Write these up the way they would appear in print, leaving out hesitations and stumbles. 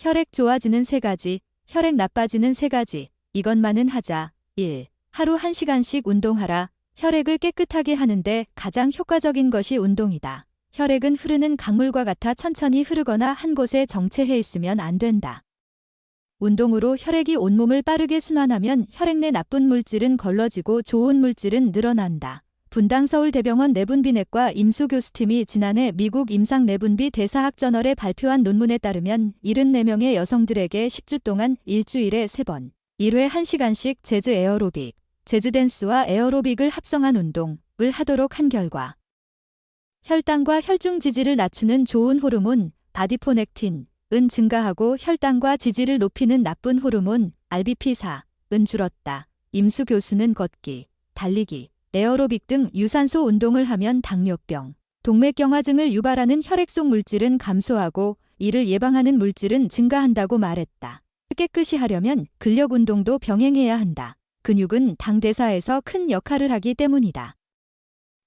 혈액 좋아지는 3가지, 혈액 나빠지는 3가지. 이것만은 하자. 1. 하루 1시간씩 운동하라. 혈액을 깨끗하게 하는데 가장 효과적인 것이 운동이다. 혈액은 흐르는 강물과 같아 천천히 흐르거나 한 곳에 정체해 있으면 안 된다. 운동으로 혈액이 온몸을 빠르게 순환하면 혈액 내 나쁜 물질은 걸러지고 좋은 물질은 늘어난다. 분당 서울대병원 내분비내과 임수교수팀이 지난해 미국 임상내분비 대사학 저널에 발표한 논문에 따르면 74명의 여성들에게 10주 동안 일주일에 3번, 1회 1시간씩 재즈 에어로빅, 재즈 댄스와 에어로빅을 합성한 운동을 하도록 한 결과 혈당과 혈중 지지를 낮추는 좋은 호르몬 아디포넥틴은 증가하고 혈당과 지지를 높이는 나쁜 호르몬 RBP4은 줄었다. 임수 교수는 걷기, 달리기, 에어로빅 등 유산소 운동을 하면 당뇨병, 동맥경화증을 유발하는 혈액 속 물질은 감소하고 이를 예방하는 물질은 증가한다고 말했다. 깨끗이 하려면 근력 운동도 병행해야 한다. 근육은 당 대사에서 큰 역할을 하기 때문이다.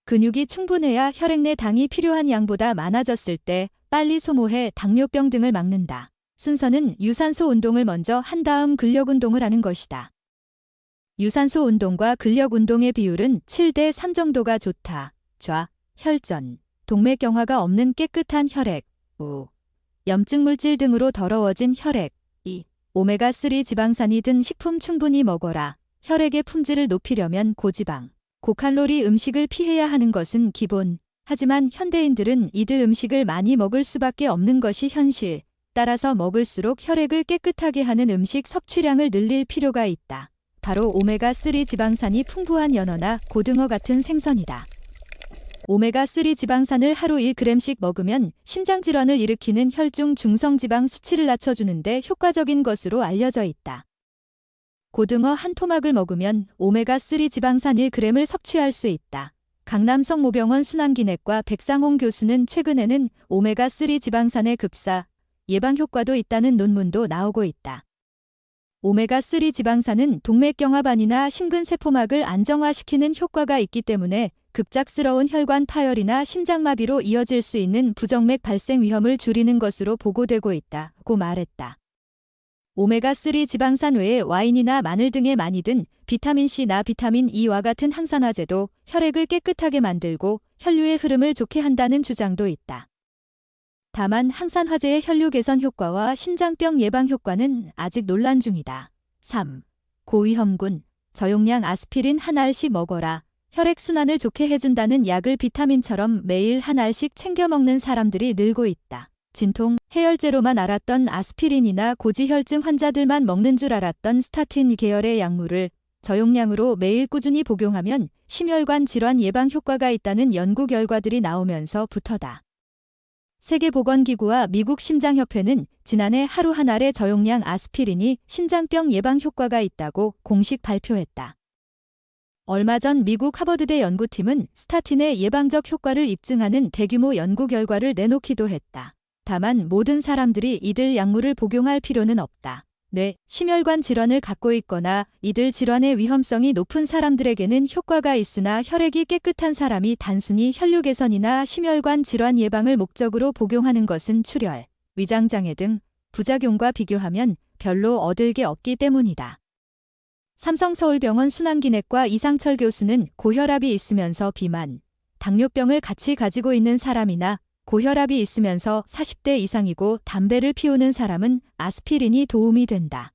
근육이 충분해야 혈액 내 당이 필요한 양보다 많아졌을 때 빨리 소모해 당뇨병 등을 막는다. 순서는 유산소 운동을 먼저 한 다음 근력 운동을 하는 것이다. 유산소 운동과 근력 운동의 비율은 7대3 정도가 좋다. 좌, 혈전, 동맥경화가 없는 깨끗한 혈액. 우, 염증 물질 등으로 더러워진 혈액. 2. 오메가3 지방산이 든 식품 충분히 먹어라. 혈액의 품질을 높이려면 고지방, 고칼로리 음식을 피해야 하는 것은 기본. 하지만 현대인들은 이들 음식을 많이 먹을 수밖에 없는 것이 현실. 따라서 먹을수록 혈액을 깨끗하게 하는 음식 섭취량을 늘릴 필요가 있다. 바로 오메가3 지방산이 풍부한 연어나 고등어 같은 생선이다. 오메가3 지방산을 하루 1g씩 먹으면 심장질환을 일으키는 혈중 중성지방 수치를 낮춰주는데 효과적인 것으로 알려져 있다. 고등어 한 토막을 먹으면 오메가3 지방산 1g을 섭취할 수 있다. 강남성모병원 순환기내과 백상홍 교수는 최근에는 오메가3 지방산의 급사, 예방 효과도 있다는 논문도 나오고 있다. 오메가3 지방산은 동맥경화반이나 심근세포막을 안정화시키는 효과가 있기 때문에 급작스러운 혈관 파열이나 심장마비로 이어질 수 있는 부정맥 발생 위험을 줄이는 것으로 보고되고 있다고 말했다. 오메가3 지방산 외에 와인이나 마늘 등에 많이 든 비타민C나 비타민 E와 같은 항산화제도 혈액을 깨끗하게 만들고 혈류의 흐름을 좋게 한다는 주장도 있다. 다만 항산화제의 혈류 개선 효과와 심장병 예방 효과는 아직 논란 중이다. 3. 고위험군, 저용량 아스피린 한 알씩 먹어라. 혈액순환을 좋게 해준다는 약을 비타민처럼 매일 한 알씩 챙겨 먹는 사람들이 늘고 있다. 진통, 해열제로만 알았던 아스피린이나 고지혈증 환자들만 먹는 줄 알았던 스타틴 계열의 약물을 저용량으로 매일 꾸준히 복용하면 심혈관 질환 예방 효과가 있다는 연구 결과들이 나오면서부터다. 세계보건기구와 미국 심장협회는 지난해 하루 한 알의 저용량 아스피린이 심장병 예방 효과가 있다고 공식 발표했다. 얼마 전 미국 하버드대 연구팀은 스타틴의 예방적 효과를 입증하는 대규모 연구 결과를 내놓기도 했다. 다만 모든 사람들이 이들 약물을 복용할 필요는 없다. 뇌, 심혈관 질환을 갖고 있거나 이들 질환의 위험성이 높은 사람들에게는 효과가 있으나 혈액이 깨끗한 사람이 단순히 혈류 개선이나 심혈관 질환 예방을 목적으로 복용하는 것은 출혈, 위장장애 등 부작용과 비교하면 별로 얻을 게 없기 때문이다. 삼성서울병원 순환기내과 이상철 교수는 고혈압이 있으면서 비만, 당뇨병을 같이 가지고 있는 사람이나 고혈압이 있으면서 40대 이상이고 담배를 피우는 사람은 아스피린이 도움이 된다.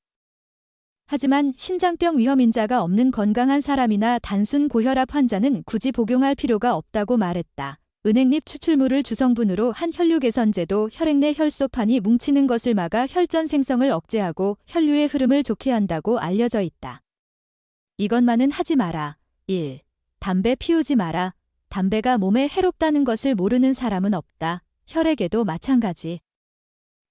하지만 심장병 위험인자가 없는 건강한 사람이나 단순 고혈압 환자는 굳이 복용할 필요가 없다고 말했다. 은행잎 추출물을 주성분으로 한 혈류 개선제도 혈액 내 혈소판이 뭉치는 것을 막아 혈전 생성을 억제하고 혈류의 흐름을 좋게 한다고 알려져 있다. 이것만은 하지 마라. 1. 담배 피우지 마라. 담배가 몸에 해롭다는 것을 모르는 사람은 없다. 혈액에도 마찬가지.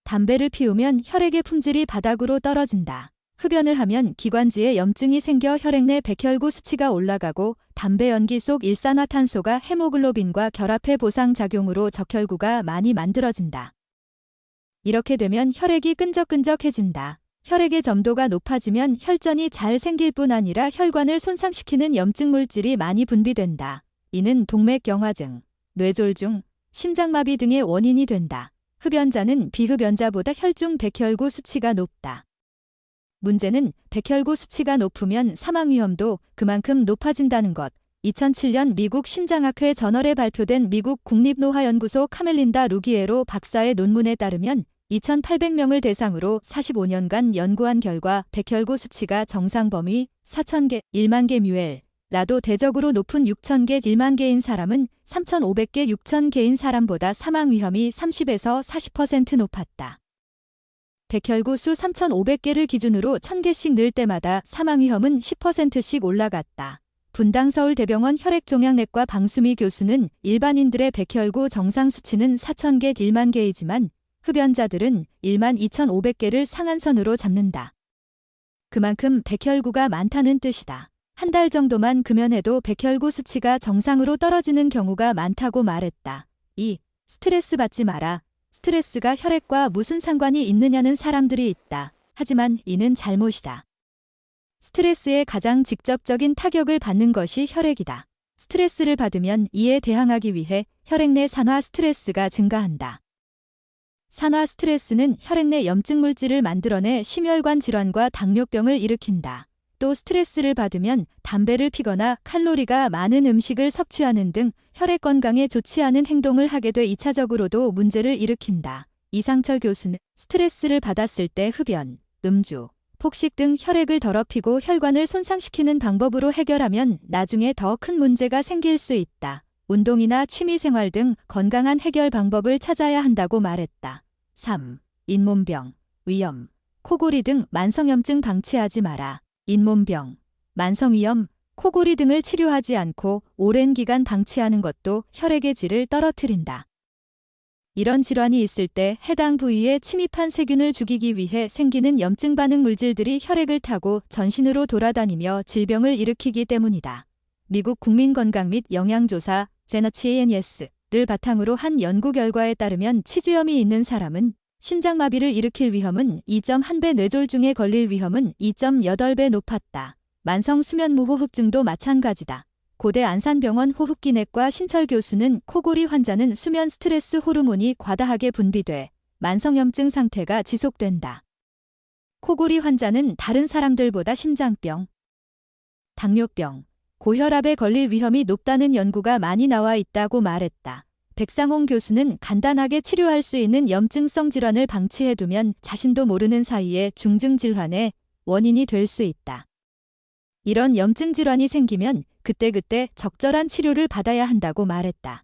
담배를 피우면 혈액의 품질이 바닥으로 떨어진다. 흡연을 하면 기관지에 염증이 생겨 혈액 내 백혈구 수치가 올라가고 담배 연기 속 일산화탄소가 헤모글로빈과 결합해 보상작용으로 적혈구가 많이 만들어진다. 이렇게 되면 혈액이 끈적끈적해진다. 혈액의 점도가 높아지면 혈전이 잘 생길 뿐 아니라 혈관을 손상시키는 염증 물질이 많이 분비된다. 이는 동맥경화증, 뇌졸중, 심장마비 등의 원인이 된다. 흡연자는 비흡연자보다 혈중 백혈구 수치가 높다. 문제는 백혈구 수치가 높으면 사망 위험도 그만큼 높아진다는 것. 2007년 미국 심장학회 저널에 발표된 미국 국립노화연구소 카멜린다 루기에로 박사의 논문에 따르면 2,800명을 대상으로 45년간 연구한 결과 백혈구 수치가 정상 범위 4,000개, 1만 개 뮤엘, 라도 대적으로 높은 6,000개, 1만 개인 사람은 3,500개, 6,000개인 사람보다 사망 위험이 30에서 40% 높았다. 백혈구 수 3,500개를 기준으로 1,000개씩 늘 때마다 사망 위험은 10%씩 올라갔다. 분당 서울대병원 혈액종양내과 방수미 교수는 일반인들의 백혈구 정상 수치는 4,000개, 1만 개이지만 흡연자들은 1만 2,500개를 상한선으로 잡는다. 그만큼 백혈구가 많다는 뜻이다. 한 달 정도만 금연해도 백혈구 수치가 정상으로 떨어지는 경우가 많다고 말했다. 2. 스트레스 받지 마라. 스트레스가 혈액과 무슨 상관이 있느냐는 사람들이 있다. 하지만 이는 잘못이다. 스트레스에 가장 직접적인 타격을 받는 것이 혈액이다. 스트레스를 받으면 이에 대항하기 위해 혈액 내 산화 스트레스가 증가한다. 산화 스트레스는 혈액 내 염증 물질을 만들어내 심혈관 질환과 당뇨병을 일으킨다. 또 스트레스를 받으면 담배를 피거나 칼로리가 많은 음식을 섭취하는 등 혈액 건강에 좋지 않은 행동을 하게 돼 2차적으로도 문제를 일으킨다. 이상철 교수는 스트레스를 받았을 때 흡연, 음주, 폭식 등 혈액을 더럽히고 혈관을 손상시키는 방법으로 해결하면 나중에 더 큰 문제가 생길 수 있다. 운동이나 취미생활 등 건강한 해결 방법을 찾아야 한다고 말했다. 3. 잇몸병, 위염, 코골이 등 만성염증 방치하지 마라. 잇몸병, 만성위염, 코골이 등을 치료하지 않고 오랜 기간 방치하는 것도 혈액의 질을 떨어뜨린다. 이런 질환이 있을 때 해당 부위에 침입한 세균을 죽이기 위해 생기는 염증 반응 물질들이 혈액을 타고 전신으로 돌아다니며 질병을 일으키기 때문이다. 미국 국민건강 및 영양조사 제너치ANS를 바탕으로 한 연구 결과에 따르면 치주염이 있는 사람은 심장마비를 일으킬 위험은 2.1배, 뇌졸중에 걸릴 위험은 2.8배 높았다. 만성 수면무호흡증도 마찬가지다. 고대 안산병원 호흡기내과 신철 교수는 코골이 환자는 수면 스트레스 호르몬이 과다하게 분비돼 만성염증 상태가 지속된다. 코골이 환자는 다른 사람들보다 심장병, 당뇨병, 고혈압에 걸릴 위험이 높다는 연구가 많이 나와 있다고 말했다. 백상홍 교수는 간단하게 치료할 수 있는 염증성 질환을 방치해두면 자신도 모르는 사이에 중증 질환의 원인이 될 수 있다. 이런 염증 질환이 생기면 그때그때 적절한 치료를 받아야 한다고 말했다.